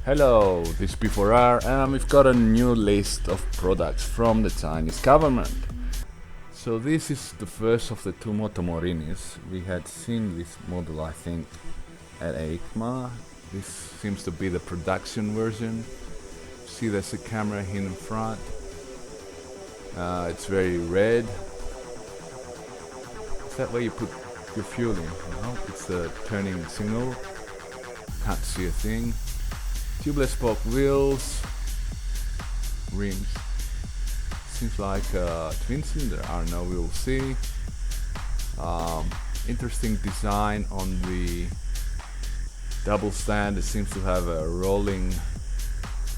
Hello, this is P4R and we've got a new list of products from the Chinese government. So this is the first of the two Moto Morinis. We had seen this model, I think, at EICMA. This seems to be the production version. See, there's a camera here in front. It's very red. Is that where you put your fuel in? No, it's the turning signal. Can't see a thing. Tubeless spoke wheels, rims. Seems like a twin cylinder. I don't know, we will see. Interesting design on the double stand. It seems to have a rolling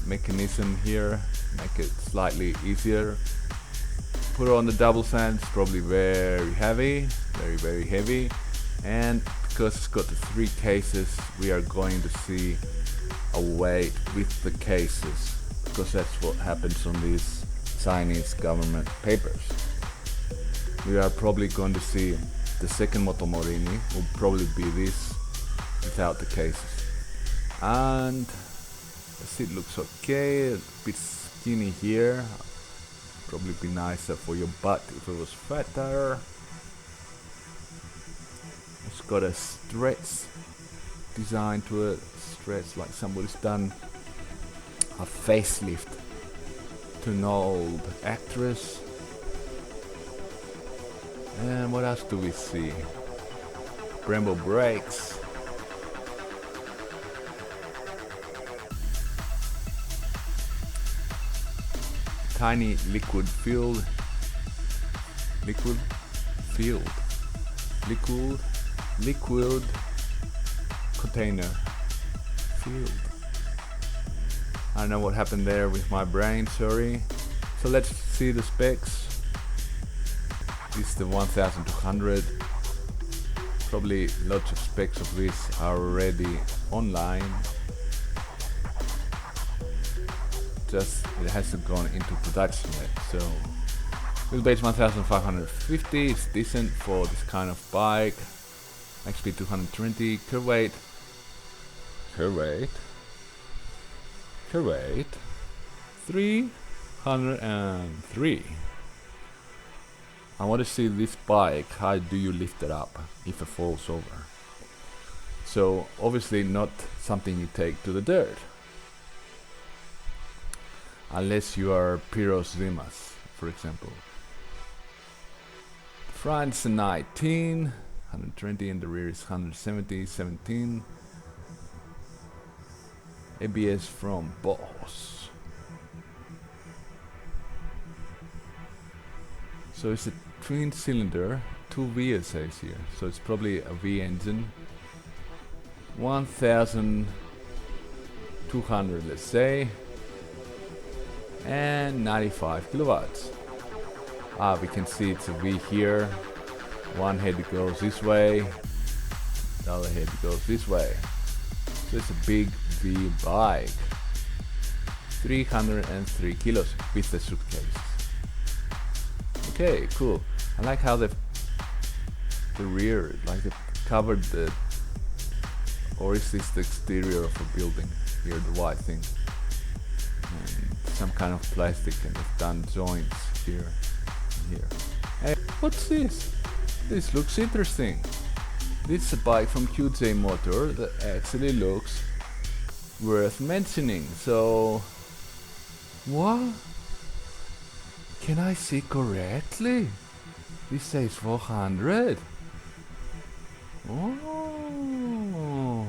mechanism here, make it slightly easier. Put it on the double stand. It's probably very heavy, very heavy. And because it's got the three cases, we are going to see a weight with the cases, because that's what happens on these Chinese government papers. We are probably going to see the second Moto Morini will probably be this without the cases. And the seat looks okay, a bit skinny here, probably be nicer for your butt if it was fatter. It's got a stretch design to it, stretch like somebody's done a facelift to an old actress. And what else do we see? Brembo brakes. Tiny liquid container field. I don't know what happened there with my brain, sorry. So let's see the specs. This is the 1200. Probably lots of specs of this are already online. Just it hasn't gone into production yet. So wheelbase 1550 is decent for this kind of bike. Max speed 220, curve weight 303. I want to see this bike, how do you lift it up if it falls over? So obviously not something you take to the dirt, unless you are Piros Zimas, for example. Front's a 19, 120, and the rear is 170, 17. ABS from Boss. So it's a twin cylinder, 2V it says here, so it's probably a V engine. 1200, let's say, and 95 kilowatts. We can see it's a V here. One head goes this way, the other head goes this way. So it's a big V bike. 303 kilos with the suitcase. Okay, cool. I like how the rear, like they covered the, or is this the exterior of a building here, the white thing? And some kind of plastic, and they've done joints here and here. Hey, what's this? This looks interesting. This is a bike from QJ Motor that actually looks worth mentioning. So, what? Can I see correctly? This says 400. Oh.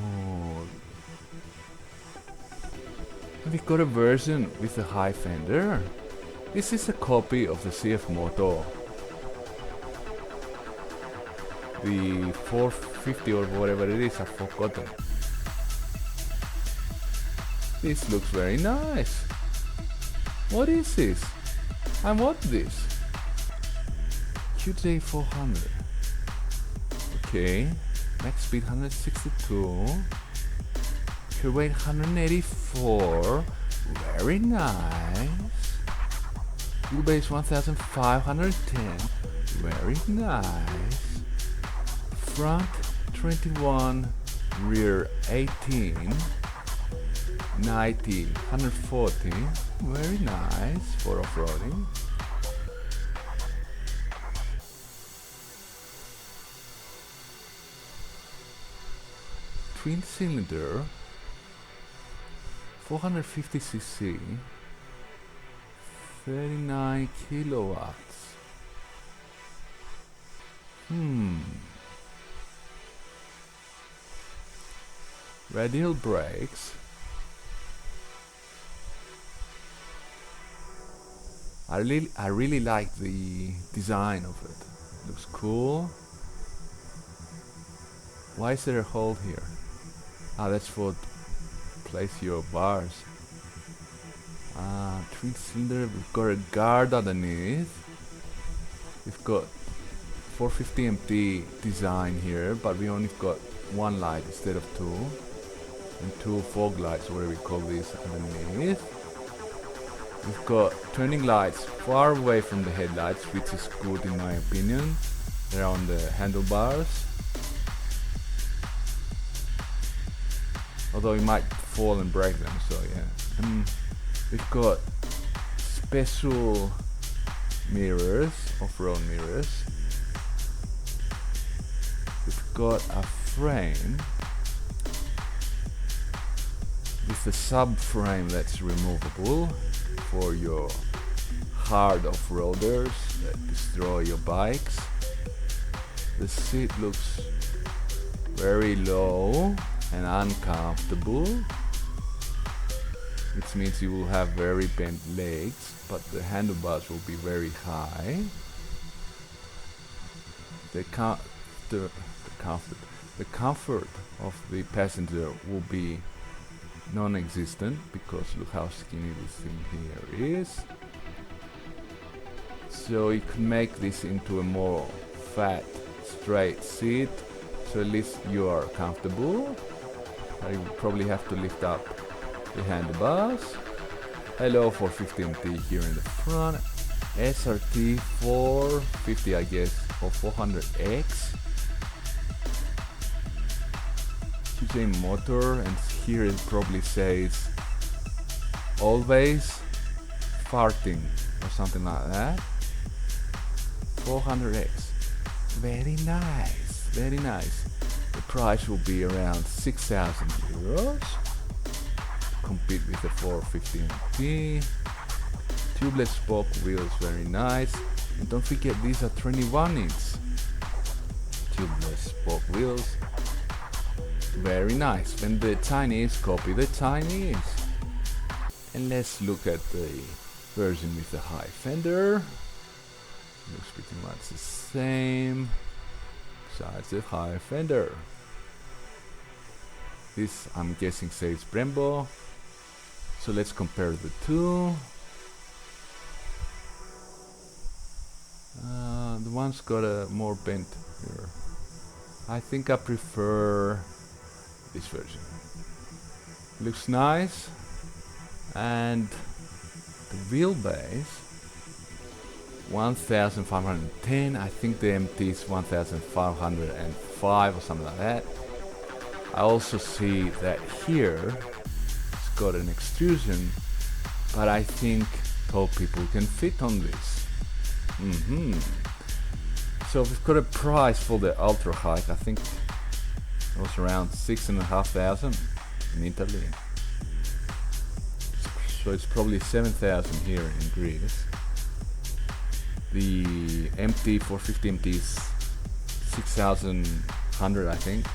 And we got a version with a high fender. This is a copy of the CF Moto. The 450 or whatever it is, I've forgotten. This looks very nice. What is this? I want this. QJ 400. Okay. Max speed 162. Curve weight 184. Very nice. Wheelbase 1510. Very nice. Front 21, rear 18. 90, 140, very nice for off-roading. Twin cylinder, 450cc, 39 kilowatts. Radial brakes. I really like the design of it. Looks cool. Why is there a hole here? Ah, that's for place your bars. Twin cylinder. We've got a guard underneath. We've got 450 MT design here, but we only got one light instead of two, and two fog lights, whatever we call these, underneath. We've got turning lights far away from the headlights, which is good in my opinion. They're on the handlebars, although you might fall and break them, so yeah. We've got special mirrors, off-road mirrors. We've got a frame with a subframe that's removable for your hard off-roaders that destroy your bikes. The seat looks very low and uncomfortable, which means you will have very bent legs, but the handlebars will be very high. The comfort of the passenger will be non-existent, because look how skinny this thing here is. So you can make this into a more fat, straight seat, so at least you are comfortable. You probably have to lift up the handlebars. Hello 450MT here in the front. SRT 450, I guess, or 400X. QJ motor, and here it probably says always farting or something like that. 400X, very nice, very nice. The price will be around 6,000 euros. Compete with the 450MT. Tubeless spoke wheels, very nice. And don't forget, these are 21-inch tubeless spoke wheels. Very nice. When the Chinese copy the Chinese. And let's look at the version with the high fender. Looks pretty much the same, besides the high fender. This, I'm guessing, says Brembo. So let's compare the two. The one's got a more bent here. I think I prefer this version. Looks nice, and the wheelbase 1510. I think the MT is 1505 or something like that. I also see that here it's got an extrusion, but I think tall people can fit on this. So we've got a price for the ultra hike. I think it was around 6,500 in Italy. So it's probably 7,000 here in Greece. The MT 450 MT is 6,100, I think.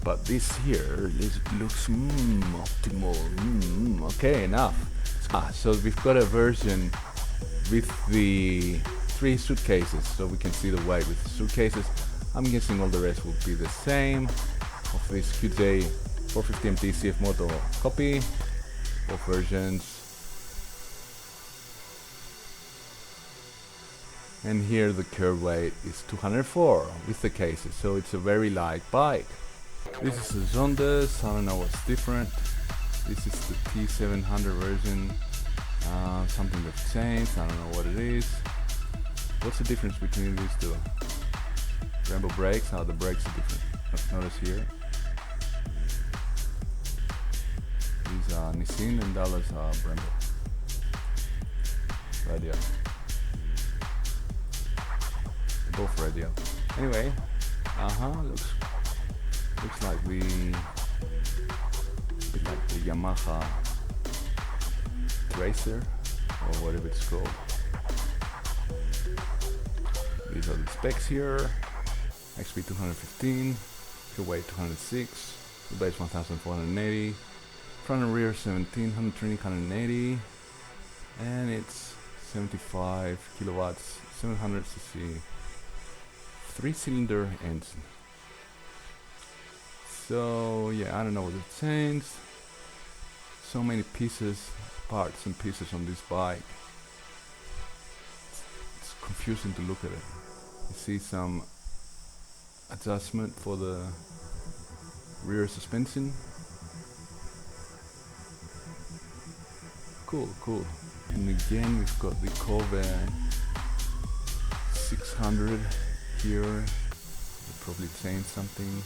But this here looks optimal. Okay, enough. So we've got a version with the 3 suitcases, so we can see the weight with the suitcases. I'm guessing all the rest will be the same. Of this QJ 450 MT CF Moto copy, both versions. And here the curb weight is 204 with the cases, so it's a very light bike. This is the Zontes, I don't know what's different. This is the T700 version. Something that changed, I don't know what it is. What's the difference between these two? Brembo brakes, the brakes are different. Notice here. Nissin and the others are Brembo. Radio. Both radio. Anyway, looks like a bit like the Yamaha Tracer or whatever it's called. These are the specs here. XP 215, fuel weight 206, the base 1480, front and rear 17, 120, 180, and it's 75 kilowatts, 700 cc, 3-cylinder engine. So yeah, I don't know what it says. So many pieces, parts and pieces on this bike. It's confusing to look at it. You see some adjustment for the rear suspension. Cool. And again, we've got the Corvette 600 here. They'll probably change something.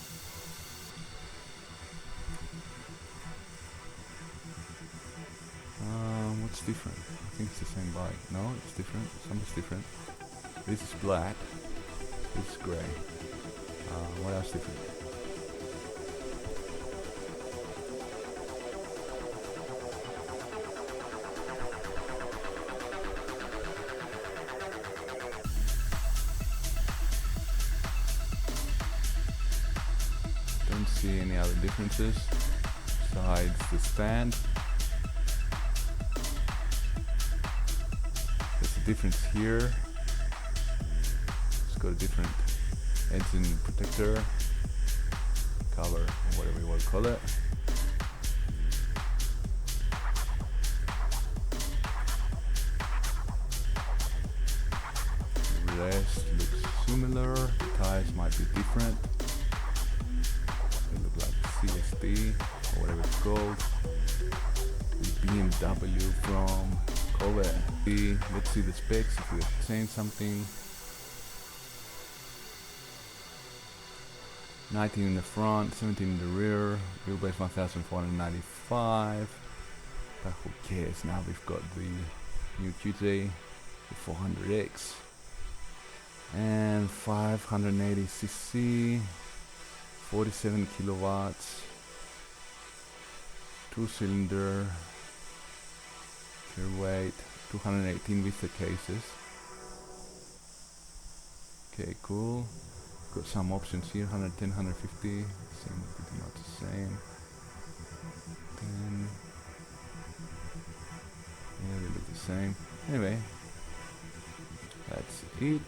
What's different? I think it's the same bike. No, it's different. Something's different. This is black. This is grey. What else different? Don't see any other differences besides the stand. There's a difference here. It's got a different engine protector, cover, or whatever you want to call it. The rest looks similar. The tires might be different. They look like CST or whatever it's called. The BMW from Corvette. Let's see the specs if we're saying something. 19 in the front, 17 in the rear, wheelbase 1495. But who cares? Now we've got the new QJ, the 400X, and 580 cc, 47 kilowatts, 2-cylinder, fuel weight 218 with the cases. Okay, cool. Got some options here, 110, 150, seem pretty much the same. 10, yeah, they look the same. Anyway, that's it.